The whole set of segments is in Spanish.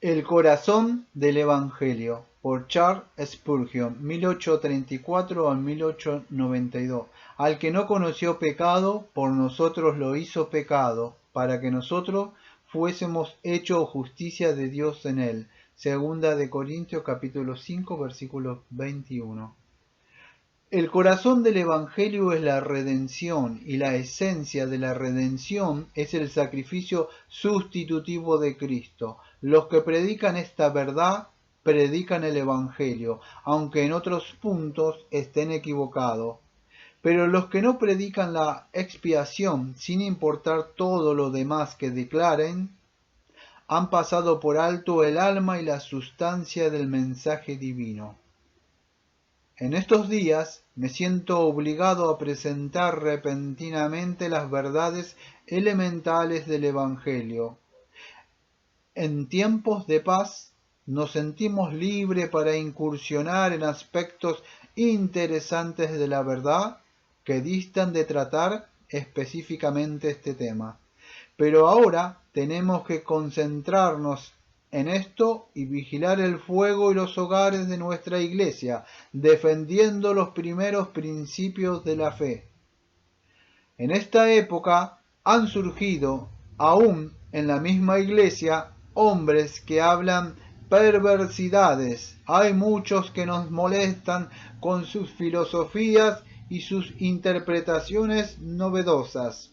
El corazón del Evangelio, por Charles Spurgeon, 1834 al 1892. Al que no conoció pecado, por nosotros lo hizo pecado, para que nosotros fuésemos hechos justicia de Dios en él. Segunda de Corintios capítulo 5 versículo 21. El corazón del Evangelio es la redención, y la esencia de la redención es el sacrificio sustitutivo de Cristo. Los que predican esta verdad predican el Evangelio, aunque en otros puntos estén equivocados. Pero los que no predican la expiación, sin importar todo lo demás que declaren, han pasado por alto el alma y la sustancia del mensaje divino. En estos días me siento obligado a presentar repentinamente las verdades elementales del Evangelio. En tiempos de paz nos sentimos libres para incursionar en aspectos interesantes de la verdad que distan de tratar específicamente este tema. Pero ahora tenemos que concentrarnos en esto y vigilar el fuego y los hogares de nuestra iglesia, defendiendo los primeros principios de la fe. En esta época han surgido, aún en la misma iglesia, hombres que hablan perversidades. Hay muchos que nos molestan con sus filosofías y sus interpretaciones novedosas.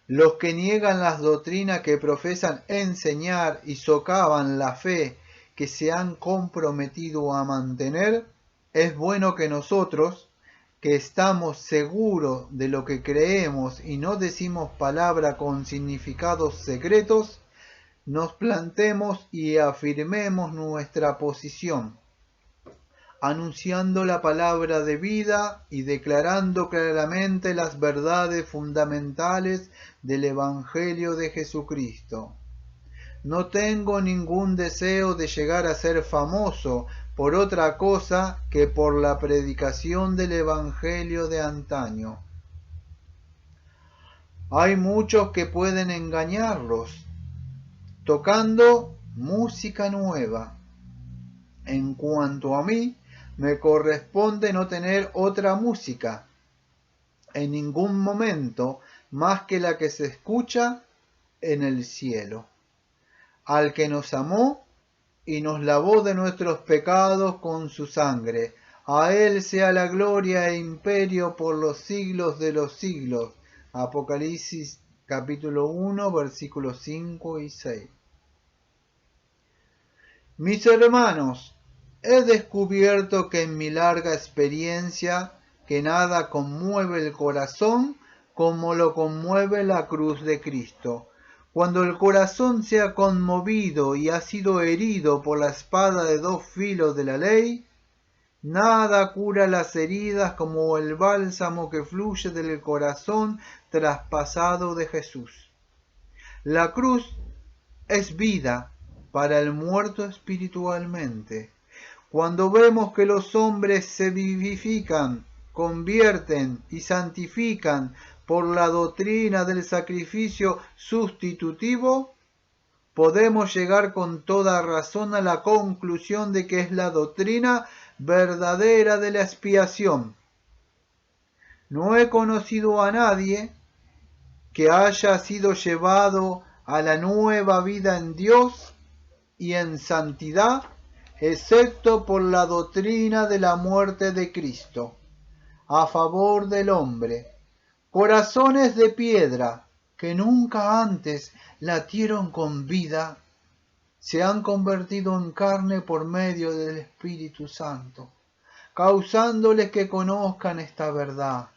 Los que niegan las doctrinas que profesan enseñar y socavan la fe que se han comprometido a mantener, es bueno que nosotros, que estamos seguros de lo que creemos y no decimos palabra con significados secretos, nos plantemos y afirmemos nuestra posición, anunciando la palabra de vida y declarando claramente las verdades fundamentales del Evangelio de Jesucristo. No tengo ningún deseo de llegar a ser famoso por otra cosa que por la predicación del Evangelio de antaño. Hay muchos que pueden engañarlos, tocando música nueva. En cuanto a mí, me corresponde no tener otra música en ningún momento más que la que se escucha en el cielo. Al que nos amó y nos lavó de nuestros pecados con su sangre, a él sea la gloria e imperio por los siglos de los siglos. Apocalipsis capítulo 1 versículos 5 y 6. Mis hermanos, he descubierto que en mi larga experiencia que nada conmueve el corazón como lo conmueve la cruz de Cristo. Cuando el corazón se ha conmovido y ha sido herido por la espada de dos filos de la ley, nada cura las heridas como el bálsamo que fluye del corazón traspasado de Jesús. La cruz es vida para el muerto espiritualmente. Cuando vemos que los hombres se vivifican, convierten y santifican por la doctrina del sacrificio sustitutivo, podemos llegar con toda razón a la conclusión de que es la doctrina verdadera de la expiación. No he conocido a nadie que haya sido llevado a la nueva vida en Dios y en santidad, excepto por la doctrina de la muerte de Cristo, a favor del hombre. Corazones de piedra, que nunca antes latieron con vida, se han convertido en carne por medio del Espíritu Santo, causándoles que conozcan esta verdad.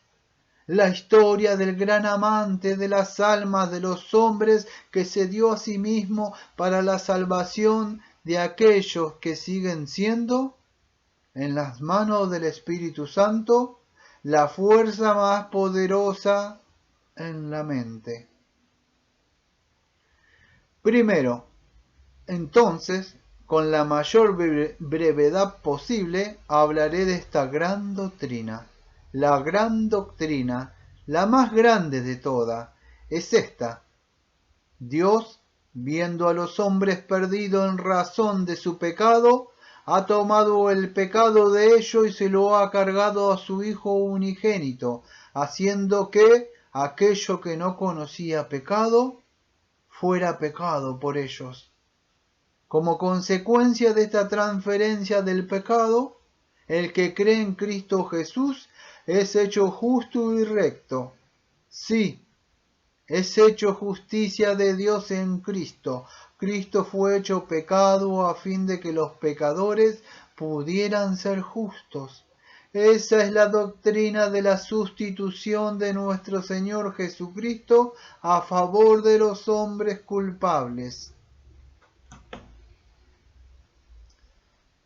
La historia del gran amante de las almas de los hombres que se dio a sí mismo para la salvación de aquellos que siguen siendo, en las manos del Espíritu Santo, la fuerza más poderosa en la mente. Primero, entonces, con la mayor brevedad posible, hablaré de esta gran doctrina. La gran doctrina La más grande de todas es esta: Dios, viendo a los hombres perdidos en razón de su pecado, ha tomado el pecado de ellos y se lo ha cargado a su Hijo unigénito, haciendo que aquello que no conocía pecado fuera pecado por ellos. Como consecuencia de esta transferencia del pecado, el que cree en Cristo Jesús es hecho justo y recto. Sí, es hecho justicia de Dios en Cristo. Cristo fue hecho pecado a fin de que los pecadores pudieran ser justos. Esa es la doctrina de la sustitución de nuestro Señor Jesucristo a favor de los hombres culpables.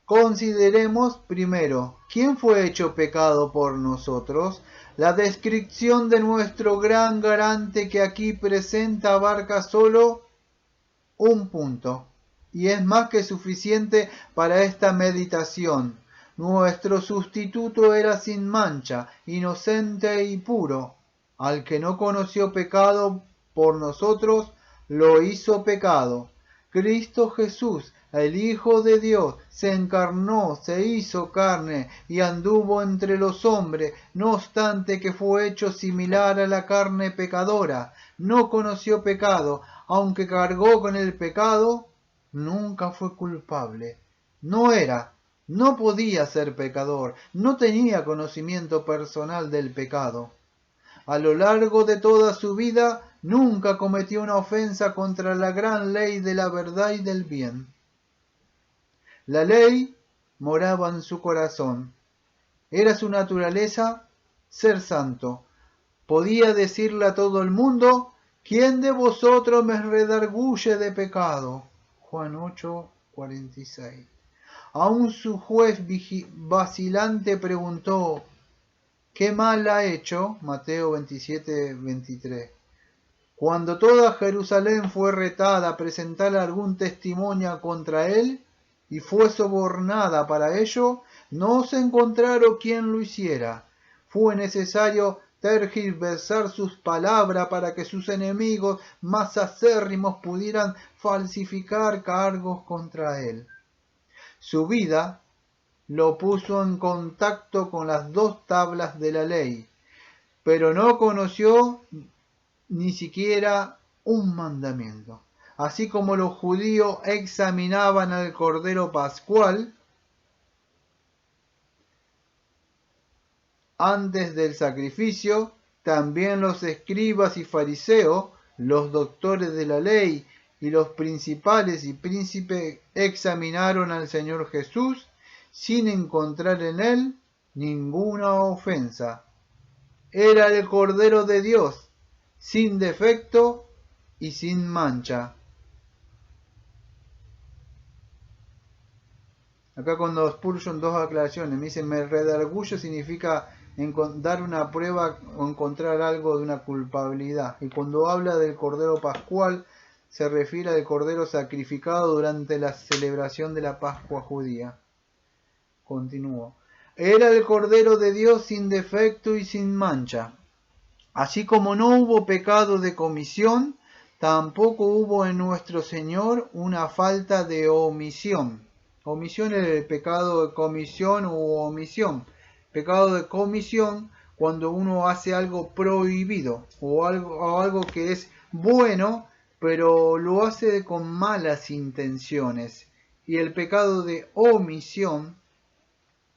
Consideremos primero, ¿quién fue hecho pecado por nosotros? La descripción de nuestro gran garante que aquí presenta abarca solo un punto, y es más que suficiente para esta meditación. Nuestro sustituto era sin mancha, inocente y puro. Al que no conoció pecado por nosotros, lo hizo pecado. Cristo Jesús, el Hijo de Dios, se encarnó, se hizo carne y anduvo entre los hombres, no obstante que fue hecho similar a la carne pecadora. No conoció pecado, aunque cargó con el pecado, nunca fue culpable. No podía ser pecador, no tenía conocimiento personal del pecado. A lo largo de toda su vida, nunca cometió una ofensa contra la gran ley de la verdad y del bien. La ley moraba en su corazón. Era su naturaleza ser santo. Podía decirle a todo el mundo: ¿quién de vosotros me redarguye de pecado? Juan 8:46. Aún su juez vacilante preguntó: ¿qué mal ha hecho? Mateo 27:23. Cuando toda Jerusalén fue retada a presentar algún testimonio contra él, y fue sobornada para ello, no se encontraron quien lo hiciera. Fue necesario tergiversar sus palabras para que sus enemigos más acérrimos pudieran falsificar cargos contra él. Su vida lo puso en contacto con las dos tablas de la ley, pero no conoció ni siquiera un mandamiento. Así como los judíos examinaban al Cordero Pascual antes del sacrificio, también los escribas y fariseos, los doctores de la ley y los principales y príncipes examinaron al Señor Jesús sin encontrar en él ninguna ofensa. Era el Cordero de Dios, sin defecto y sin mancha. Acá cuando Spurgeon, dos aclaraciones, me dice: me redarguyo significa dar una prueba o encontrar algo de una culpabilidad. Y cuando habla del Cordero Pascual, se refiere al Cordero sacrificado durante la celebración de la Pascua judía. Continúo. Era el Cordero de Dios sin defecto y sin mancha. Así como no hubo pecado de comisión, tampoco hubo en nuestro Señor una falta de omisión. Omisión es el pecado de comisión u omisión. Pecado de comisión cuando uno hace algo prohibido o algo que es bueno, pero lo hace con malas intenciones. Y el pecado de omisión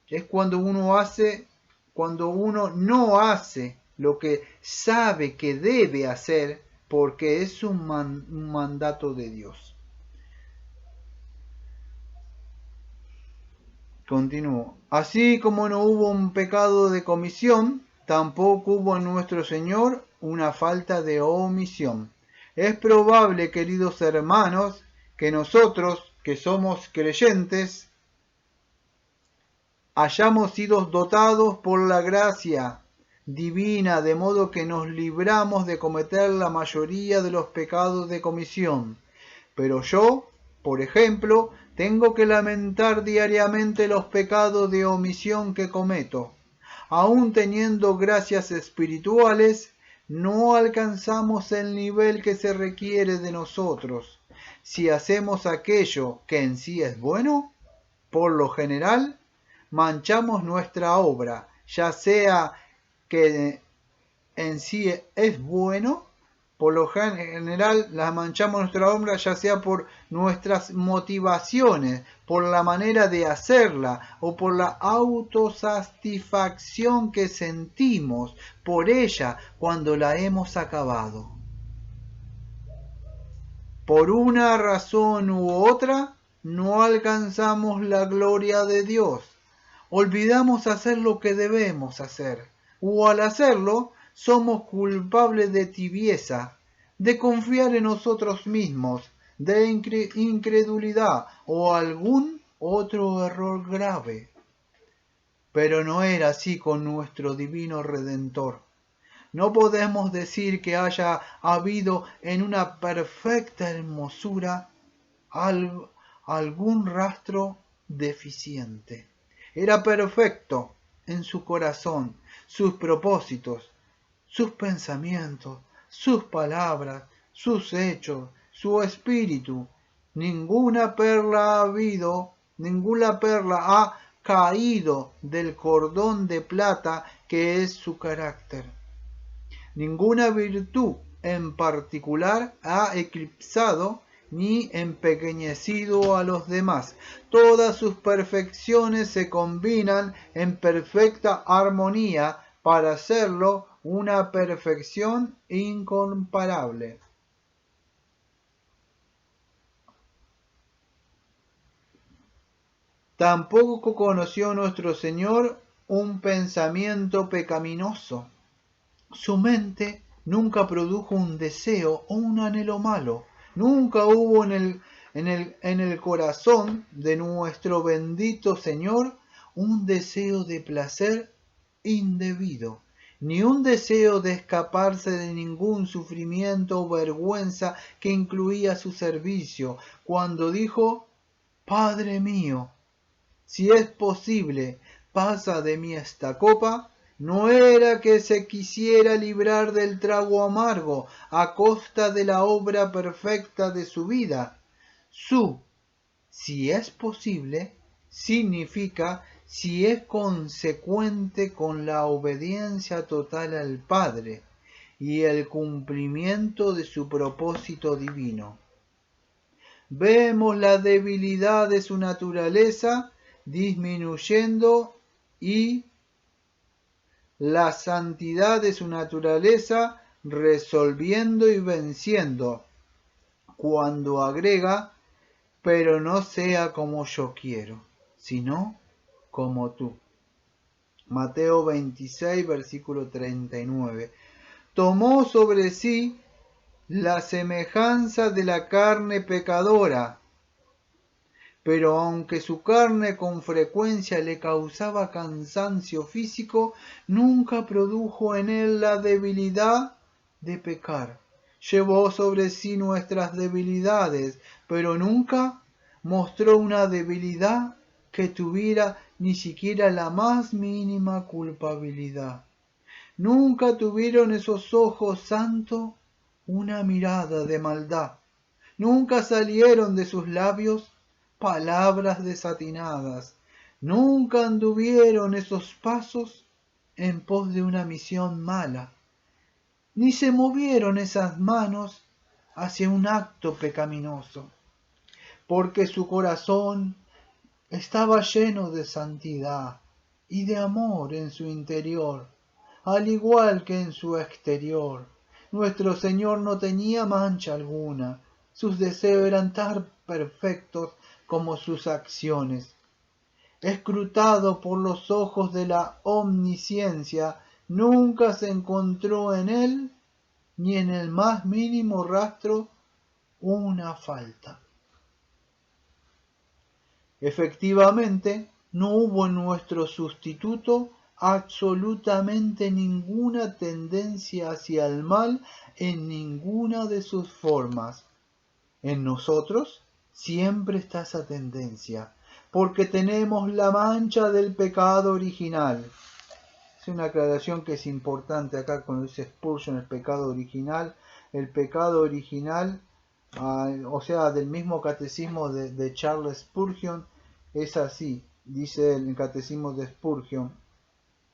es cuando uno no hace lo que sabe que debe hacer porque es un mandato de Dios. Continúo. Así como no hubo un pecado de comisión, tampoco hubo en nuestro Señor una falta de omisión. Es probable, queridos hermanos, que nosotros, que somos creyentes, hayamos sido dotados por la gracia divina, de modo que nos libramos de cometer la mayoría de los pecados de comisión. Pero yo, por ejemplo, tengo que lamentar diariamente los pecados de omisión que cometo. Aún teniendo gracias espirituales, no alcanzamos el nivel que se requiere de nosotros. Si hacemos aquello que en sí es bueno, por lo general, manchamos nuestra obra, ya sea que en sí es bueno, por lo general la manchamos nuestra obra ya sea por nuestras motivaciones, por la manera de hacerla o por la autosatisfacción que sentimos por ella cuando la hemos acabado. Por una razón u otra, no alcanzamos la gloria de Dios. Olvidamos hacer lo que debemos hacer, o al hacerlo, somos culpables de tibieza, de confiar en nosotros mismos, de incredulidad o algún otro error grave. Pero no era así con nuestro divino Redentor. No podemos decir que haya habido en una perfecta hermosura algún rastro deficiente. Era perfecto en su corazón, sus propósitos, sus pensamientos, sus palabras, sus hechos, su espíritu. Ninguna perla ha caído del cordón de plata que es su carácter. Ninguna virtud en particular ha eclipsado ni empequeñecido a los demás. Todas sus perfecciones se combinan en perfecta armonía para hacerlo una perfección incomparable. Tampoco conoció nuestro Señor un pensamiento pecaminoso. Su mente nunca produjo un deseo o un anhelo malo. Nunca hubo en el corazón de nuestro bendito Señor un deseo de placer indebido, ni un deseo de escaparse de ningún sufrimiento o vergüenza que incluía su servicio, cuando dijo: Padre mío, si es posible, pasa de mí esta copa. No era que se quisiera librar del trago amargo a costa de la obra perfecta de su vida. Si es posible, significa si es consecuente con la obediencia total al Padre y el cumplimiento de su propósito divino. Vemos la debilidad de su naturaleza disminuyendo y la santidad de su naturaleza resolviendo y venciendo, cuando agrega: pero no sea como yo quiero, sino como tú. Mateo 26, versículo 39. Tomó sobre sí la semejanza de la carne pecadora, pero aunque su carne con frecuencia le causaba cansancio físico, nunca produjo en él la debilidad de pecar. Llevó sobre sí nuestras debilidades, pero nunca mostró una debilidad que tuviera ni siquiera la más mínima culpabilidad. Nunca tuvieron esos ojos santos una mirada de maldad. Nunca salieron de sus labios palabras desatinadas. Nunca anduvieron esos pasos en pos de una misión mala, ni se movieron esas manos hacia un acto pecaminoso, porque su corazón estaba lleno de santidad y de amor en su interior, al igual que en su exterior. Nuestro Señor no tenía mancha alguna. Sus deseos eran tan perfectos como sus acciones. Escrutado por los ojos de la omnisciencia, nunca se encontró en él, ni en el más mínimo rastro, una falta. Efectivamente, no hubo en nuestro sustituto absolutamente ninguna tendencia hacia el mal en ninguna de sus formas. En nosotros siempre está esa tendencia, porque tenemos la mancha del pecado original. Es una aclaración que es importante acá cuando dice Spurgeon, el pecado original. El pecado original, o sea, del mismo catecismo de Charles Spurgeon, es así. Dice el catecismo de Spurgeon,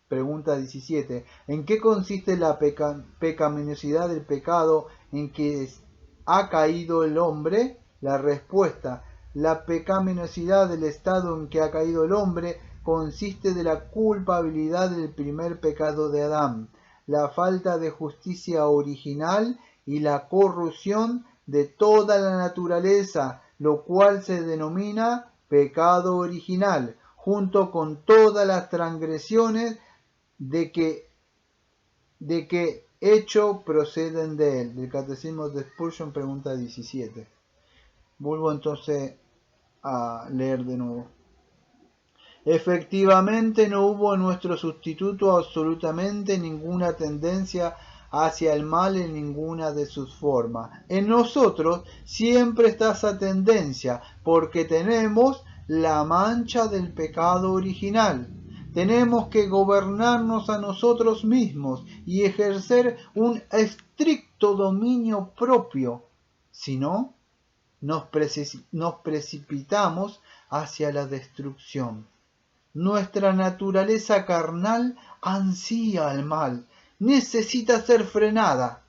pregunta 17. ¿En qué consiste la pecaminosidad del pecado en que ha caído el hombre? La respuesta: la pecaminosidad del estado en que ha caído el hombre consiste de la culpabilidad del primer pecado de Adán, la falta de justicia original y la corrupción de toda la naturaleza, lo cual se denomina pecado original, junto con todas las transgresiones de que hecho proceden de él. Del Catecismo de Spurgeon, pregunta 17. Vuelvo entonces a leer de nuevo. Efectivamente, no hubo en nuestro sustituto absolutamente ninguna tendencia hacia el mal en ninguna de sus formas. En nosotros siempre está esa tendencia, porque tenemos la mancha del pecado original. Tenemos que gobernarnos a nosotros mismos y ejercer un estricto dominio propio. Si no, nos precipitamos hacia la destrucción. Nuestra naturaleza carnal ansía al mal, necesita ser frenada.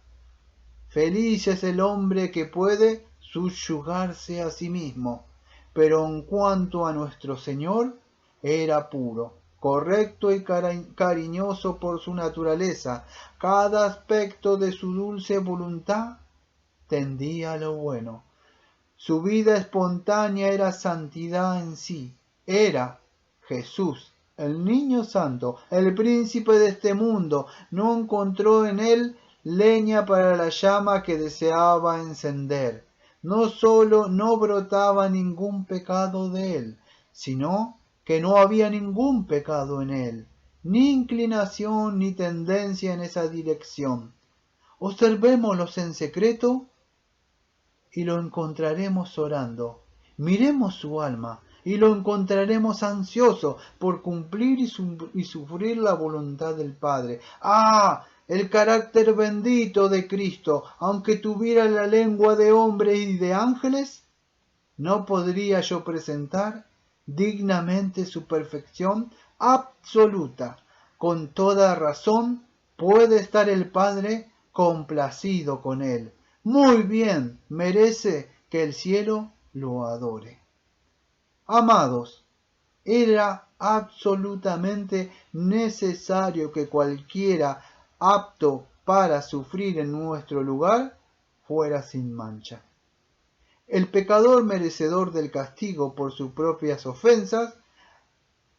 Feliz es el hombre que puede subyugarse a sí mismo, pero en cuanto a nuestro Señor, era puro, correcto y cariñoso por su naturaleza. Cada aspecto de su dulce voluntad tendía a lo bueno. Su vida espontánea era santidad en sí. Era Jesús, el niño santo, el príncipe de este mundo. No encontró en él leña para la llama que deseaba encender. No sólo no brotaba ningún pecado de él, sino que no había ningún pecado en él, ni inclinación ni tendencia en esa dirección. Observémoslos en secreto y lo encontraremos orando. Miremos su alma y lo encontraremos ansioso por cumplir y sufrir la voluntad del Padre. ¡Ah! El carácter bendito de Cristo, aunque tuviera la lengua de hombres y de ángeles, ¿no podría yo presentar dignamente su perfección absoluta? Con toda razón puede estar el Padre complacido con él. Muy bien, merece que el cielo lo adore. Amados, era absolutamente necesario que cualquiera apto para sufrir en nuestro lugar fuera sin mancha. El pecador merecedor del castigo por sus propias ofensas,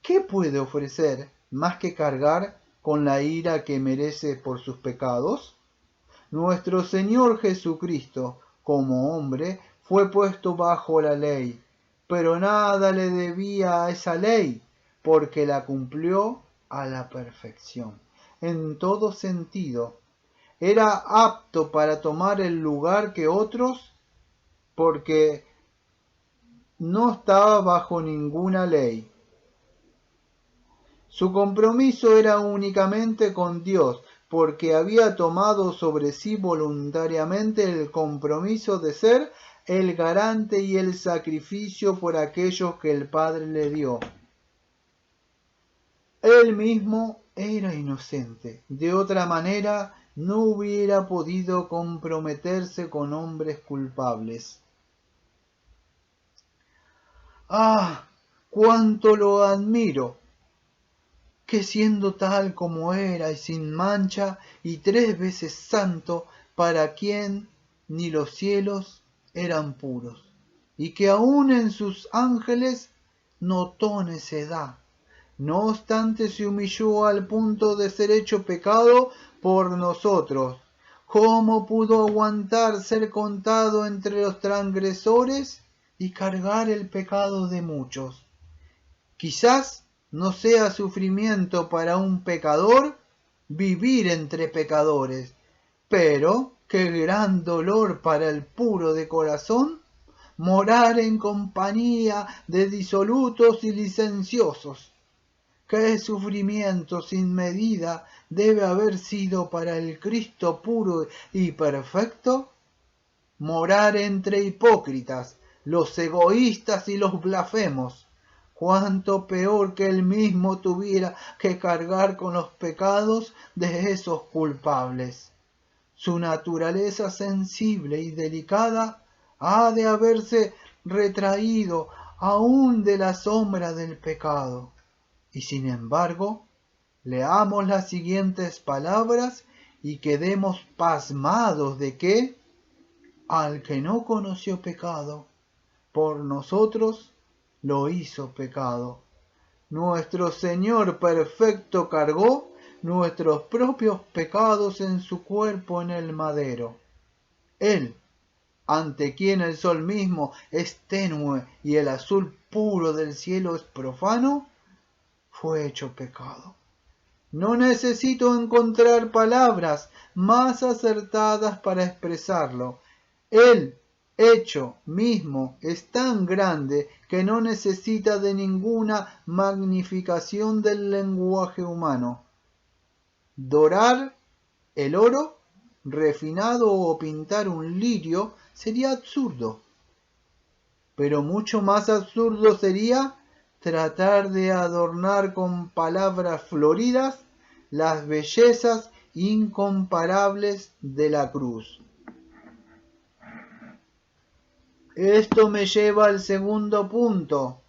¿qué puede ofrecer más que cargar con la ira que merece por sus pecados? Nuestro Señor Jesucristo, como hombre, fue puesto bajo la ley, pero nada le debía a esa ley, porque la cumplió a la perfección. En todo sentido, era apto para tomar el lugar que otros, porque no estaba bajo ninguna ley. Su compromiso era únicamente con Dios, porque había tomado sobre sí voluntariamente el compromiso de ser el garante y el sacrificio por aquellos que el Padre le dio. Él mismo era inocente, de otra manera no hubiera podido comprometerse con hombres culpables. ¡Ah! ¡Cuánto lo admiro! Que siendo tal como era y sin mancha y 3 veces santo, para quien ni los cielos eran puros, y que aun en sus ángeles notó necedad. No obstante se humilló al punto de ser hecho pecado por nosotros. ¿Cómo pudo aguantar ser contado entre los transgresores y cargar el pecado de muchos? Quizás no sea sufrimiento para un pecador vivir entre pecadores, pero qué gran dolor para el puro de corazón morar en compañía de disolutos y licenciosos. ¿Qué sufrimiento sin medida debe haber sido para el Cristo puro y perfecto? Morar entre hipócritas, los egoístas y los blasfemos. Cuánto peor que él mismo tuviera que cargar con los pecados de esos culpables. Su naturaleza sensible y delicada ha de haberse retraído aún de la sombra del pecado. Y sin embargo, leamos las siguientes palabras y quedemos pasmados de que, al que no conoció pecado, por nosotros lo hizo pecado. Nuestro Señor perfecto cargó nuestros propios pecados en su cuerpo en el madero. Él, ante quien el sol mismo es tenue y el azul puro del cielo es profano, fue hecho pecado. No necesito encontrar palabras más acertadas para expresarlo. El hecho mismo es tan grande que no necesita de ninguna magnificación del lenguaje humano. Dorar el oro refinado o pintar un lirio sería absurdo. Pero mucho más absurdo sería tratar de adornar con palabras floridas las bellezas incomparables de la cruz. Esto me lleva al segundo punto.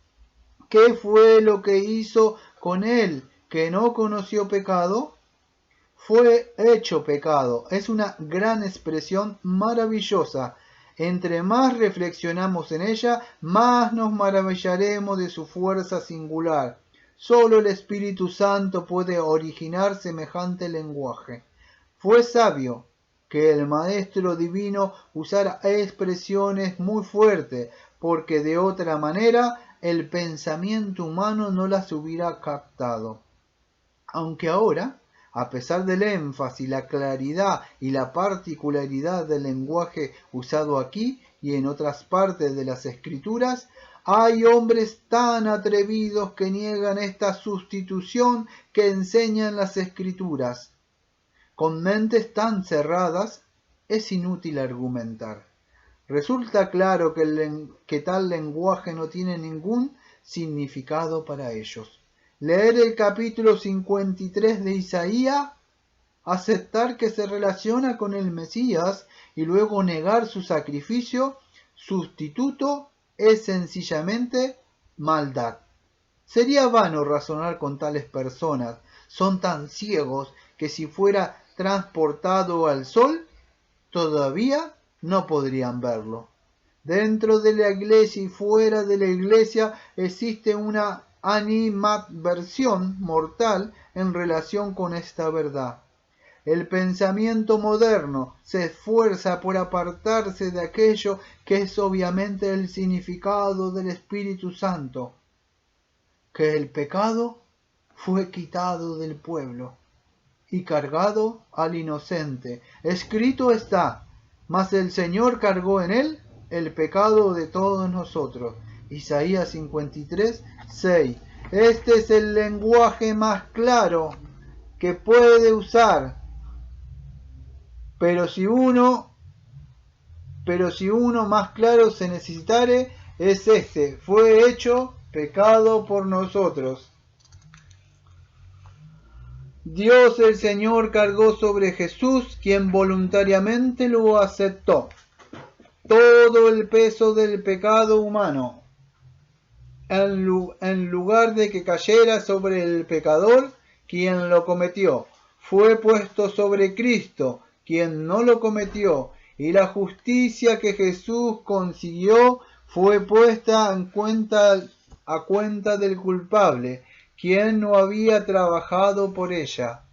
¿Qué fue lo que hizo con él que no conoció pecado? Fue hecho pecado. Es una gran expresión maravillosa. Entre más reflexionamos en ella, más nos maravillaremos de su fuerza singular. Solo el Espíritu Santo puede originar semejante lenguaje. Fue sabio que el Maestro Divino usara expresiones muy fuertes, porque de otra manera el pensamiento humano no las hubiera captado. Aunque ahora, a pesar del énfasis, la claridad y la particularidad del lenguaje usado aquí y en otras partes de las Escrituras, hay hombres tan atrevidos que niegan esta sustitución que enseñan las Escrituras. Con mentes tan cerradas, es inútil argumentar. Resulta claro que tal lenguaje no tiene ningún significado para ellos. Leer el capítulo 53 de Isaías, aceptar que se relaciona con el Mesías y luego negar su sacrificio sustituto es sencillamente maldad. Sería vano razonar con tales personas. Son tan ciegos que si fuera transportado al sol, todavía no podrían verlo. Dentro de la iglesia y fuera de la iglesia existe una animadversión mortal en relación con esta verdad. El pensamiento moderno se esfuerza por apartarse de aquello que es obviamente el significado del Espíritu Santo, que el pecado fue quitado del pueblo y cargado al inocente. Escrito está, mas el Señor cargó en él el pecado de todos nosotros. Isaías 53, 6. Este es el lenguaje más claro que puede usar. Pero si uno más claro se necesitare, es este. Fue hecho pecado por nosotros. Dios el Señor cargó sobre Jesús, quien voluntariamente lo aceptó, todo el peso del pecado humano. En lugar de que cayera sobre el pecador, quien lo cometió, fue puesto sobre Cristo, quien no lo cometió, y la justicia que Jesús consiguió fue puesta a cuenta del culpable, quien no había trabajado por ella,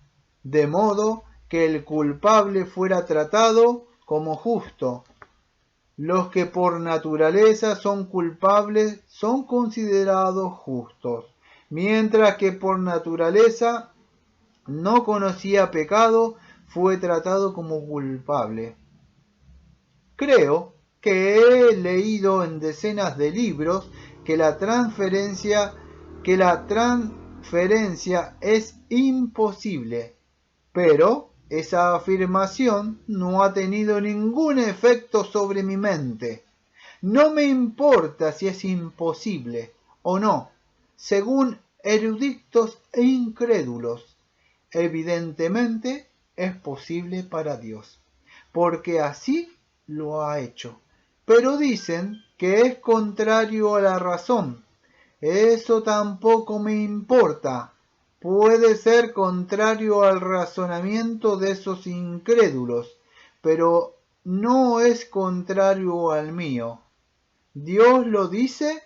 de modo que el culpable fuera tratado como justo. Los que por naturaleza son culpables son considerados justos, mientras que por naturaleza no conocía pecado, fue tratado como culpable. Creo que he leído en decenas de libros que la transferencia es imposible, pero esa afirmación no ha tenido ningún efecto sobre mi mente. No me importa si es imposible o no, según eruditos e incrédulos. Evidentemente es posible para Dios, porque así lo ha hecho. Pero dicen que es contrario a la razón. Eso tampoco me importa. Puede ser contrario al razonamiento de esos incrédulos, pero no es contrario al mío. Dios lo dice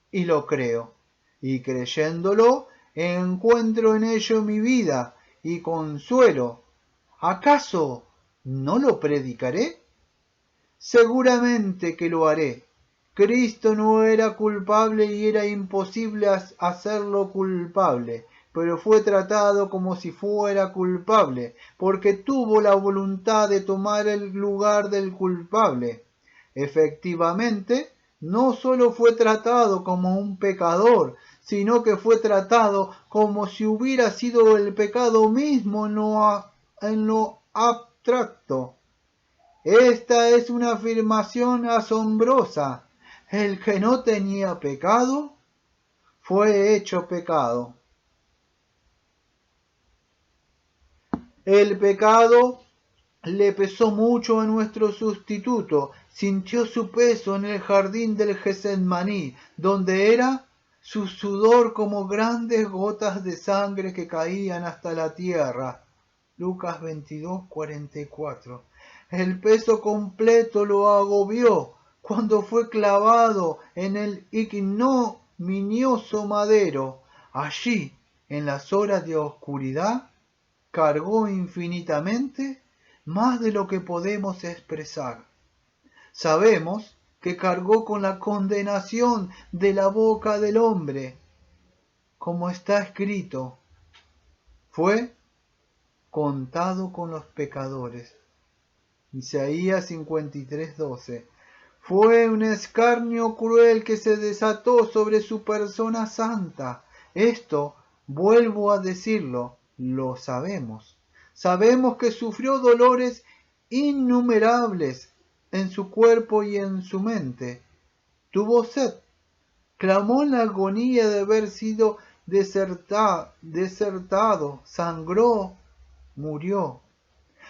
y lo creo, y creyéndolo encuentro en ello mi vida y consuelo. ¿Acaso no lo predicaré? Seguramente que lo haré. Cristo no era culpable y era imposible hacerlo culpable, pero fue tratado como si fuera culpable, porque tuvo la voluntad de tomar el lugar del culpable. Efectivamente, no solo fue tratado como un pecador, sino que fue tratado como si hubiera sido el pecado mismo en lo abstracto. Esta es una afirmación asombrosa. El que no tenía pecado fue hecho pecado. El pecado le pesó mucho a nuestro sustituto. Sintió su peso en el jardín del Getsemaní, donde era su sudor como grandes gotas de sangre que caían hasta la tierra. Lucas 22:44. El peso completo lo agobió cuando fue clavado en el ignominioso madero. Allí, en las horas de oscuridad, cargó infinitamente más de lo que podemos expresar. Sabemos que cargó con la condenación de la boca del hombre, como está escrito, fue contado con los pecadores. Isaías 53:12. Fue un escarnio cruel que se desató sobre su persona santa. Esto, vuelvo a decirlo, lo sabemos. Sabemos que sufrió dolores innumerables en su cuerpo y en su mente. Tuvo sed, clamó en la agonía de haber sido desertado, sangró, murió.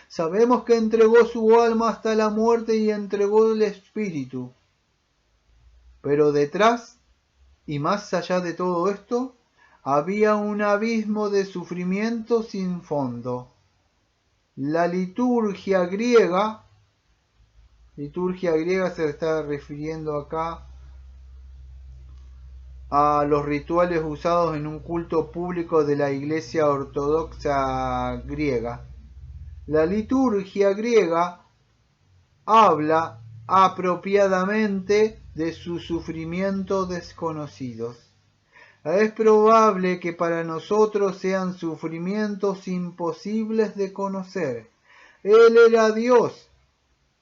Sabemos que entregó su alma hasta la muerte y entregó el espíritu. Pero detrás y más allá de todo esto, había un abismo de sufrimiento sin fondo. La liturgia griega se está refiriendo acá a los rituales usados en un culto público de la Iglesia Ortodoxa griega. La liturgia griega habla apropiadamente de sus sufrimientos desconocidos. Es probable que para nosotros sean sufrimientos imposibles de conocer. Él era Dios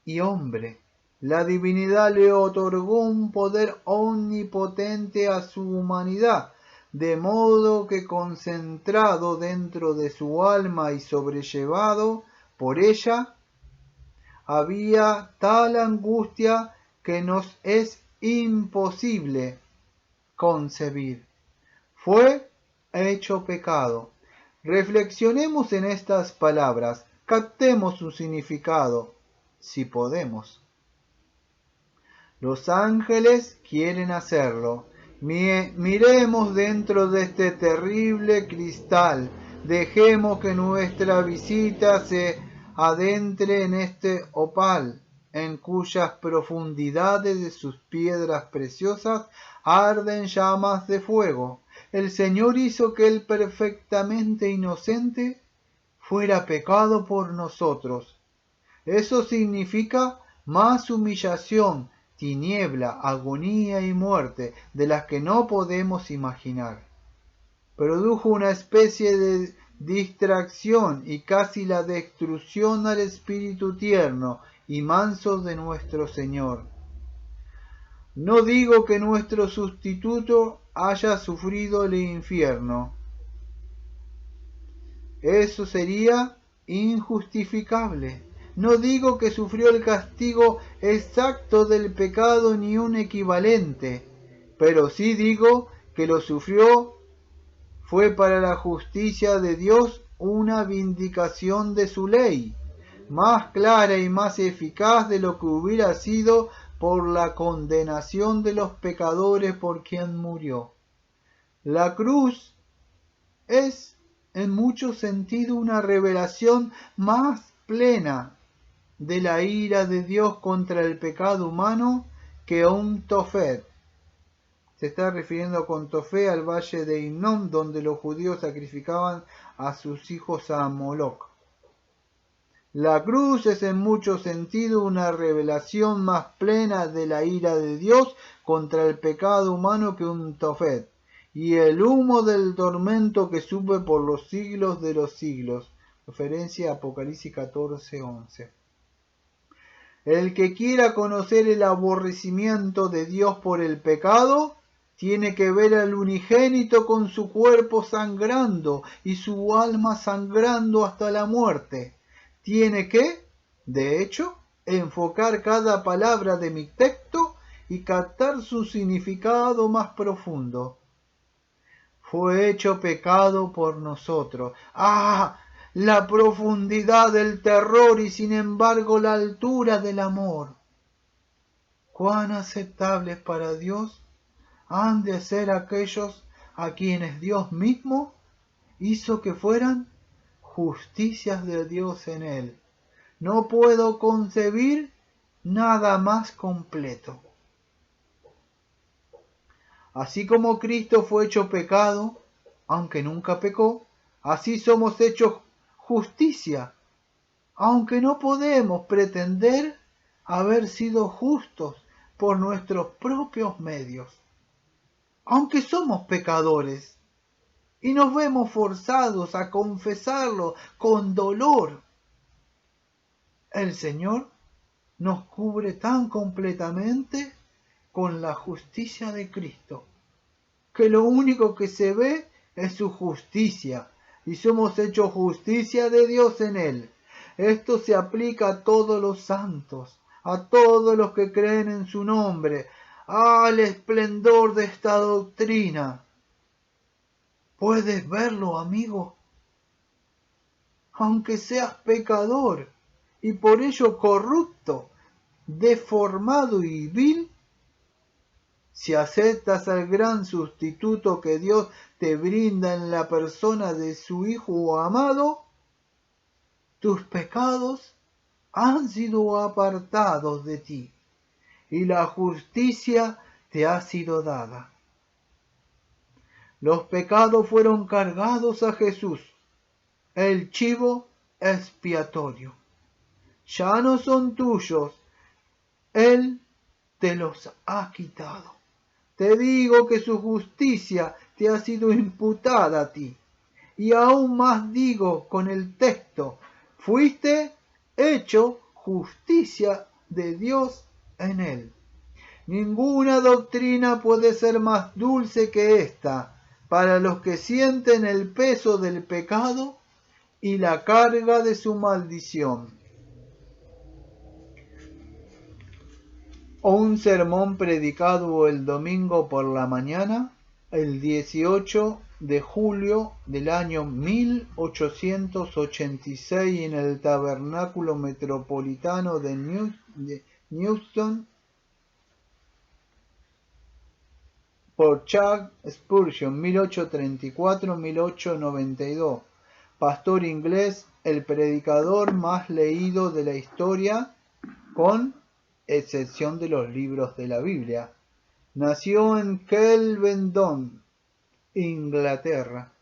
y hombre. La divinidad le otorgó un poder omnipotente a su humanidad, de modo que concentrado dentro de su alma y sobrellevado por ella, había tal angustia que nos es imposible concebir. Fue hecho pecado. Reflexionemos en estas palabras, captemos su significado, si podemos. Los ángeles quieren hacerlo. Miremos dentro de este terrible cristal. Dejemos que nuestra visita se adentre en este opal, en cuyas profundidades de sus piedras preciosas arden llamas de fuego. El Señor hizo que el perfectamente inocente fuera pecado por nosotros. Eso significa más humillación, tiniebla, agonía y muerte de las que no podemos imaginar. Produjo una especie de distracción y casi la destrucción al espíritu tierno y manso de nuestro Señor. No digo que nuestro sustituto haya sufrido el infierno, Eso sería injustificable. No digo que sufrió el castigo exacto del pecado ni un equivalente, pero sí digo que lo sufrió. Fue para la justicia de Dios una vindicación de su ley, más clara y más eficaz de lo que hubiera sido por la condenación de los pecadores por quien murió. La cruz es en mucho sentido una revelación más plena de la ira de Dios contra el pecado humano que un Tofet. Se está refiriendo con Tofé al valle de Hinnom, donde los judíos sacrificaban a sus hijos a Moloc. La cruz es en mucho sentido una revelación más plena de la ira de Dios contra el pecado humano que un Tofet, y el humo del tormento que sube por los siglos de los siglos. Referencia a Apocalipsis 14:11. El que quiera conocer el aborrecimiento de Dios por el pecado, tiene que ver al unigénito con su cuerpo sangrando y su alma sangrando hasta la muerte. Tiene que, de hecho, enfocar cada palabra de mi texto y captar su significado más profundo. Fue hecho pecado por nosotros. ¡Ah! La profundidad del terror y sin embargo la altura del amor. ¿Cuán aceptables para Dios han de ser aquellos a quienes Dios mismo hizo que fueran justicias de Dios en él? No puedo concebir nada más completo. Así como Cristo fue hecho pecado, aunque nunca pecó, así somos hechos justicia, aunque no podemos pretender haber sido justos por nuestros propios medios. Aunque somos pecadores y nos vemos forzados a confesarlo con dolor, el Señor nos cubre tan completamente con la justicia de Cristo, que lo único que se ve es su justicia, y somos hechos justicia de Dios en Él. Esto se aplica a todos los santos, a todos los que creen en su nombre, al esplendor de esta doctrina. ¿Puedes verlo, amigo? Aunque seas pecador y por ello corrupto, deformado y vil, si aceptas al gran sustituto que Dios te brinda en la persona de su Hijo amado, tus pecados han sido apartados de ti y la justicia te ha sido dada. Los pecados fueron cargados a Jesús, el chivo expiatorio. Ya no son tuyos, Él te los ha quitado. Te digo que su justicia te ha sido imputada a ti. Y aún más digo con el texto, fuiste hecho justicia de Dios en él. Ninguna doctrina puede ser más dulce que esta para los que sienten el peso del pecado y la carga de su maldición. Un sermón predicado el domingo por la mañana, el 18 de julio del año 1886 en el Tabernáculo Metropolitano de Newton por Charles Spurgeon, 1834-1892, pastor inglés, el predicador más leído de la historia, con excepción de los libros de la Biblia. Nació en Kelvedon, Inglaterra,